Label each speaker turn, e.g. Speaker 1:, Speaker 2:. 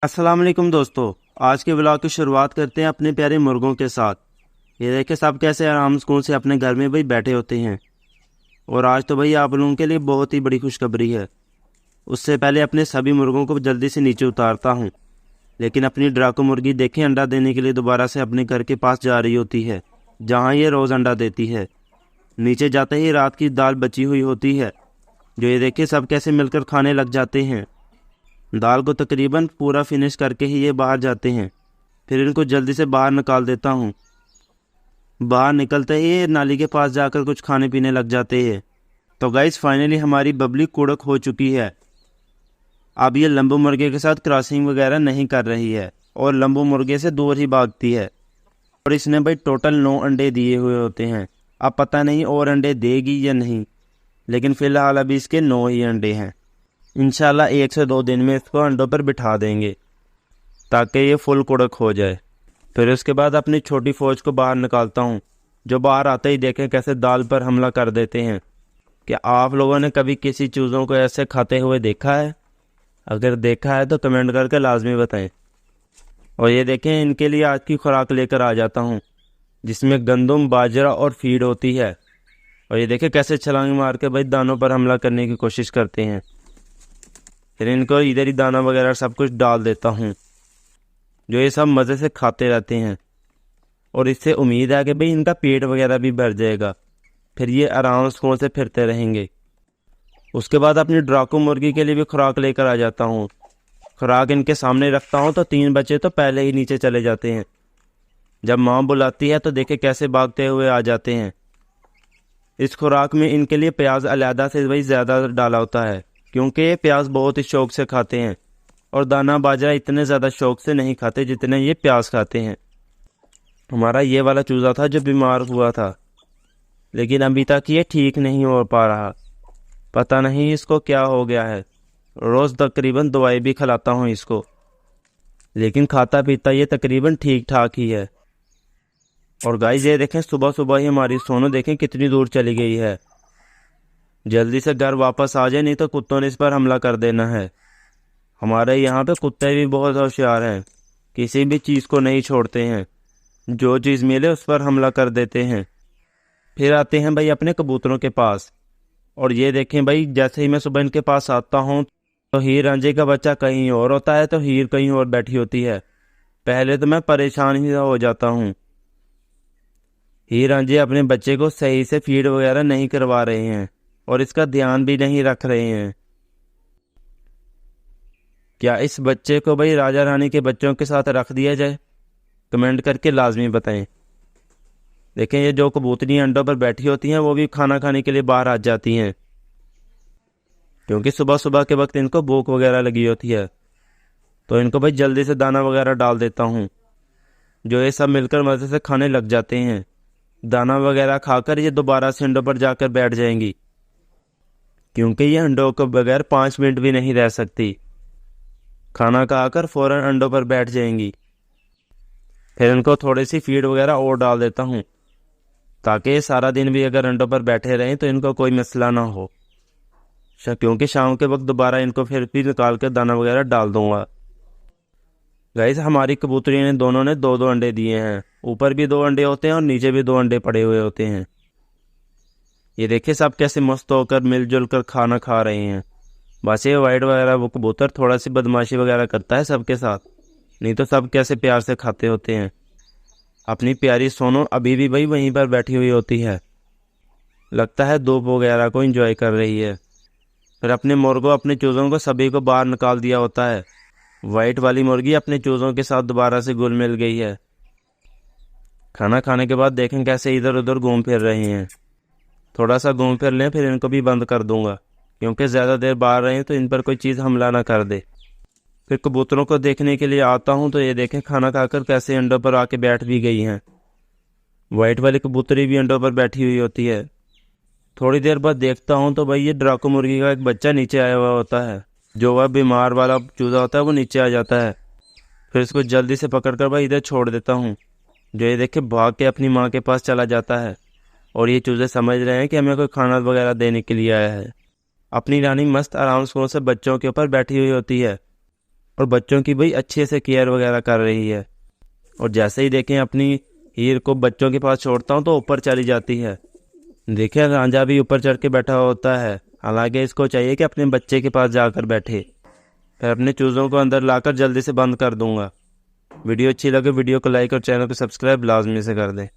Speaker 1: अस्सलाम वालेकुम दोस्तों। आज के व्लॉग की शुरुआत करते हैं अपने प्यारे मुर्गों के साथ। ये देखें सब कैसे आराम सुकून से अपने घर में भाई बैठे होते हैं। और आज तो भाई आप लोगों के लिए बहुत ही बड़ी खुशखबरी है। उससे पहले अपने सभी मुर्गों को जल्दी से नीचे उतारता हूँ, लेकिन अपनी ड्राको मुर्गी देखें अंडा देने के लिए दोबारा से अपने घर के पास जा रही होती है, जहाँ ये रोज़ अंडा देती है। नीचे जाते ही रात की दाल बची हुई होती है, जो ये देखें सब कैसे मिलकर खाने लग जाते हैं। दाल को तकरीबन पूरा फिनिश करके ही ये बाहर जाते हैं। फिर इनको जल्दी से बाहर निकाल देता हूँ। बाहर निकलते ही ये नाली के पास जाकर कुछ खाने पीने लग जाते हैं। तो गाइस फाइनली हमारी बबली कुड़क हो चुकी है। अब ये लंबू मुर्गे के साथ क्रॉसिंग वगैरह नहीं कर रही है और लंबू मुर्गे से दूर ही भागती है। और इसने भाई टोटल 9 अंडे दिए हुए होते हैं। अब पता नहीं और अंडे देगी या नहीं, लेकिन फ़िलहाल अभी इसके 9 ही अंडे हैं। इंशाल्लाह 1 से 2 दिन में इसको अंडों पर बिठा देंगे ताकि ये फुल कुड़क हो जाए। फिर उसके बाद अपनी छोटी फ़ौज को बाहर निकालता हूँ, जो बाहर आते ही देखें कैसे दाल पर हमला कर देते हैं। क्या आप लोगों ने कभी किसी चूज़ों को ऐसे खाते हुए देखा है? अगर देखा है तो कमेंट करके लाजमी बताएं। और ये देखें इनके लिए आज की खुराक लेकर आ जाता हूँ, जिसमें गंदम, बाजरा और फीड होती है। और ये देखें कैसे छलांग मार के भाई दानों पर हमला करने की कोशिश करते हैं। फिर इनको इधर ही दाना वगैरह सब कुछ डाल देता हूँ, जो ये सब मज़े से खाते रहते हैं। और इससे उम्मीद है कि भाई इनका पेट वगैरह भी भर जाएगा, फिर ये आराम सुकून से फिरते रहेंगे। उसके बाद अपनी ड्राको मुर्गी के लिए भी खुराक लेकर आ जाता हूँ। खुराक इनके सामने रखता हूँ तो 3 बच्चे तो पहले ही नीचे चले जाते हैं। जब माँ बुलाती है तो देखे कैसे भागते हुए आ जाते हैं। इस खुराक में इनके लिए प्याज अलहदा से भाई ज़्यादा डाला होता है, क्योंकि ये प्याज बहुत ही शौक से खाते हैं और दाना बाजरा इतने ज़्यादा शौक से नहीं खाते जितने ये प्याज खाते हैं। हमारा ये वाला चूज़ा था जो बीमार हुआ था, लेकिन अभी तक ये ठीक नहीं हो पा रहा। पता नहीं इसको क्या हो गया है। रोज़ तकरीबन दवाई भी खिलाता हूँ इसको, लेकिन खाता पीता ये तकरीबन ठीक ठाक ही है। और गाइस ये देखें सुबह सुबह ही हमारी सोनू देखें कितनी दूर चली गई है। जल्दी से घर वापस आ जाए, नहीं तो कुत्तों ने इस पर हमला कर देना है। हमारे यहाँ पे कुत्ते भी बहुत होशियार हैं, किसी भी चीज़ को नहीं छोड़ते हैं, जो चीज़ मिले उस पर हमला कर देते हैं। फिर आते हैं भाई अपने कबूतरों के पास। और ये देखें भाई जैसे ही मैं सुबह इनके पास आता हूँ तो हीर रांझे का बच्चा कहीं और होता है तो हीर कहीं और बैठी होती है। पहले तो मैं परेशान ही हो जाता हूँ। हीर रांझे अपने बच्चे को सही से फीड वगैरह नहीं करवा रहे हैं और इसका ध्यान भी नहीं रख रहे हैं। क्या इस बच्चे को भाई राजा रानी के बच्चों के साथ रख दिया जाए? कमेंट करके लाजमी बताएं। देखें ये जो कबूतरियाँ अंडों पर बैठी होती हैं वो भी खाना खाने के लिए बाहर आ जाती हैं, क्योंकि सुबह सुबह के वक्त इनको भूख वगैरह लगी होती है। तो इनको भाई जल्दी से दाना वगैरह डाल देता हूँ, जो ये सब मिलकर मज़े से खाने लग जाते हैं। दाना वगैरह खाकर ये दोबारा से अंडों पर जाकर बैठ जाएंगी, क्योंकि ये अंडों को बगैर 5 मिनट भी नहीं रह सकती। खाना खाकर फ़ौरन अंडों पर बैठ जाएंगी। फिर इनको थोड़ी सी फीड वगैरह और डाल देता हूँ, ताकि ये सारा दिन भी अगर अंडों पर बैठे रहें तो इनको कोई मसला ना हो। क्योंकि शाम के वक्त दोबारा इनको फिर भी निकाल कर दाना वगैरह डाल दूंगा। गाइस हमारी कबूतरी ने दोनों ने 2-2 अंडे दिए हैं। ऊपर भी 2 अंडे होते हैं और नीचे भी 2 अंडे पड़े हुए होते हैं। ये देखिए सब कैसे मस्त होकर मिलजुल कर खाना खा रहे हैं। बस ये वाइट वगैरह वो कबूतर थोड़ा सी बदमाशी वगैरह करता है सबके साथ, नहीं तो सब कैसे प्यार से खाते होते हैं। अपनी प्यारी सोनू अभी भी भाई वहीं पर बैठी हुई होती है, लगता है धूप वगैरह को एंजॉय कर रही है। फिर अपने मुर्गों अपने चूज़ों को सभी को बाहर निकाल दिया होता है। वाइट वाली मुर्गी अपने चूज़ों के साथ दोबारा से घुल मिल गई है। खाना खाने के बाद देखें कैसे इधर उधर घूम फिर रहे हैं। थोड़ा सा घूम फिर लें फिर इनको भी बंद कर दूंगा, क्योंकि ज़्यादा देर बाहर रहें तो इन पर कोई चीज़ हमला ना कर दे। फिर कबूतरों को देखने के लिए आता हूँ तो ये देखें खाना खाकर कैसे अंडों पर आके बैठ भी गई हैं। वाइट वाली कबूतरी भी अंडों पर बैठी हुई होती है। थोड़ी देर बाद देखता हूँ तो भाई ये ड्राको मुर्गी का एक बच्चा नीचे आया हुआ होता है। जो वह बीमार वाला चूज़ा होता है वो नीचे आ जाता है। फिर इसको जल्दी से पकड़कर भाई इधर छोड़ देता हूँ, जो ये देखे भाग के अपनी माँ के पास चला जाता है। और ये चूज़े समझ रहे हैं कि हमें कोई खाना वगैरह देने के लिए आया है। अपनी रानी मस्त आराम से बच्चों के ऊपर बैठी हुई होती है और बच्चों की भाई अच्छे से केयर वगैरह कर रही है। और जैसे ही देखें अपनी हीर को बच्चों के पास छोड़ता हूँ तो ऊपर चली जाती है। देखें रांझा भी ऊपर चढ़ के बैठा होता है, हालांकि इसको चाहिए कि अपने बच्चे के पास जाकर बैठे। फिर अपने चूज़ों को अंदर लाकर जल्दी से बंद कर दूंगा। वीडियो अच्छी लगे वीडियो को लाइक और चैनल को सब्सक्राइब लाजमी से कर दें।